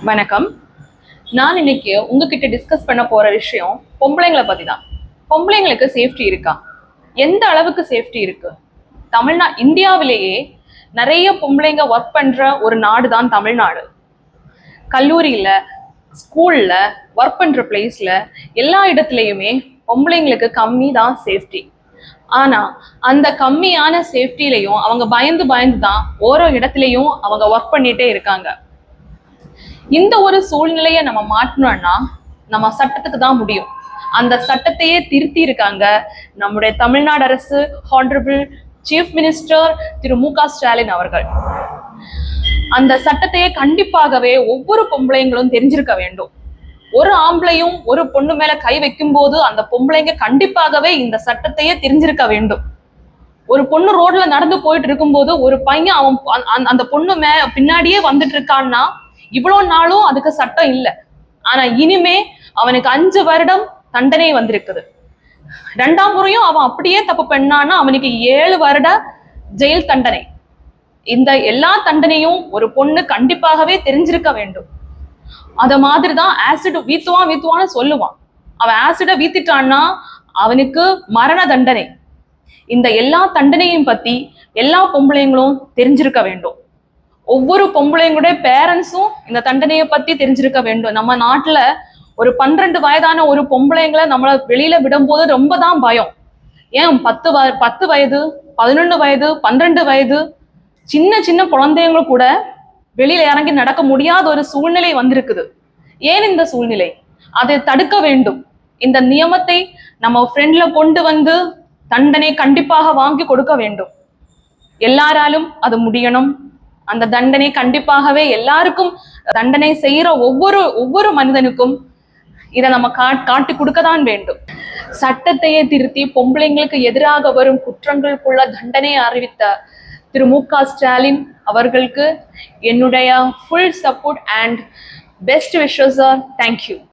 வணக்கம். நான் இன்னைக்கு உங்ககிட்ட டிஸ்கஸ் பண்ண போற விஷயம் பொம்பளைங்களை பத்தி தான். பொம்பளைங்களுக்கு சேஃப்டி இருக்கா? எந்த அளவுக்கு சேஃப்டி இருக்கு? இந்தியாவிலேயே நிறைய பொம்பளைங்க ஒர்க் பண்ற ஒரு நாடு தான் தமிழ்நாடு. கல்லூரியில, ஸ்கூல்ல, ஒர்க் பண்ற பிளேஸ்ல எல்லா இடத்துலையுமே பொம்பளைங்களுக்கு கம்மி தான் சேஃப்டி. ஆனா அந்த கம்மியான சேஃப்டிலையும் அவங்க பயந்து பயந்து தான் ஓரோ இடத்துலையும் அவங்க ஒர்க் பண்ணிட்டே இருக்காங்க. இந்த ஒரு சூழ்நிலையை நம்ம மாற்றணும்னா நம்ம சட்டத்துக்கு தான் முடியும். அந்த சட்டத்தையே திருத்தி இருக்காங்க நம்முடைய தமிழ்நாடு அரசு, ஹானரபிள் சீஃப் மினிஸ்டர் திரு மு.க. ஸ்டாலின் அவர்கள். அந்த சட்டத்தையே கண்டிப்பாகவே ஒவ்வொரு பொம்பளைங்களும் தெரிஞ்சிருக்க வேண்டும். ஒரு ஆம்பளையும் ஒரு பொண்ணு மேல கை வைக்கும் போது அந்த பொம்பளைங்க கண்டிப்பாகவே இந்த சட்டத்தையே தெரிஞ்சிருக்க வேண்டும். ஒரு பொண்ணு ரோட்ல நடந்து போயிட்டு இருக்கும்போது ஒரு பையன் அவன் அந்த பொண்ணு பின்னாடியே வந்துட்டு இருக்கான்னா இவ்வளவு நாளும் அதுக்கு சட்டம் இல்லை. ஆனா இனிமே அவனுக்கு 5 வருடம் தண்டனை வந்திருக்குது. 2ஆம் முறையும் அவன் அப்படியே தப்பு பண்ணான்னா அவனுக்கு 7 வருட ஜெயில் தண்டனை. இந்த எல்லா தண்டனையும் ஒரு பொண்ணு கண்டிப்பாகவே தெரிஞ்சிருக்க வேண்டும். அத மாதிரிதான் ஆசிட் வீத்துவான்னு சொல்லுவான். அவன் ஆசிட வீத்திட்டான்னா அவனுக்கு மரண தண்டனை. இந்த எல்லா தண்டனையும் பத்தி எல்லா பொம்பளைங்களும் தெரிஞ்சிருக்க வேண்டும். ஒவ்வொரு பொம்பளைங்களுடைய பேரண்ட்ஸும் இந்த தண்டனையை பத்தி தெரிஞ்சிருக்க வேண்டும். நம்ம நாட்டுல ஒரு 12 வயதான ஒரு பொம்பளைங்களை நம்மள வெளியில விடும்போது ரொம்ப தான் பயம். ஏன் 10 வயது, 11 வயது, 12 வயது சின்ன சின்ன குழந்தைங்களும் கூட வெளியில இறங்கி நடக்க முடியாத ஒரு சூழ்நிலை வந்திருக்குது. ஏன் இந்த சூழ்நிலை? அதை தடுக்க வேண்டும். இந்த நியமத்தை நம்ம ஃப்ரெண்ட்ல கொண்டு வந்து தண்டனை கண்டிப்பாக வாங்கி கொடுக்க வேண்டும். எல்லாராலும் அது முடியணும். அந்த தண்டனை கண்டிப்பாகவே எல்லாருக்கும் தண்டனை செய்யற ஒவ்வொரு மனிதனுக்கும் இதை நம்ம காட்டி கொடுக்கத்தான் வேண்டும். சட்டத்தையே திருத்தி பொம்பளைங்களுக்கு எதிராக வரும் குற்றங்களுக்குள்ள தண்டனை அறிவித்த திரு மு.க. ஸ்டாலின் அவர்களுக்கு என்னுடைய full support and best wishes. Thank you.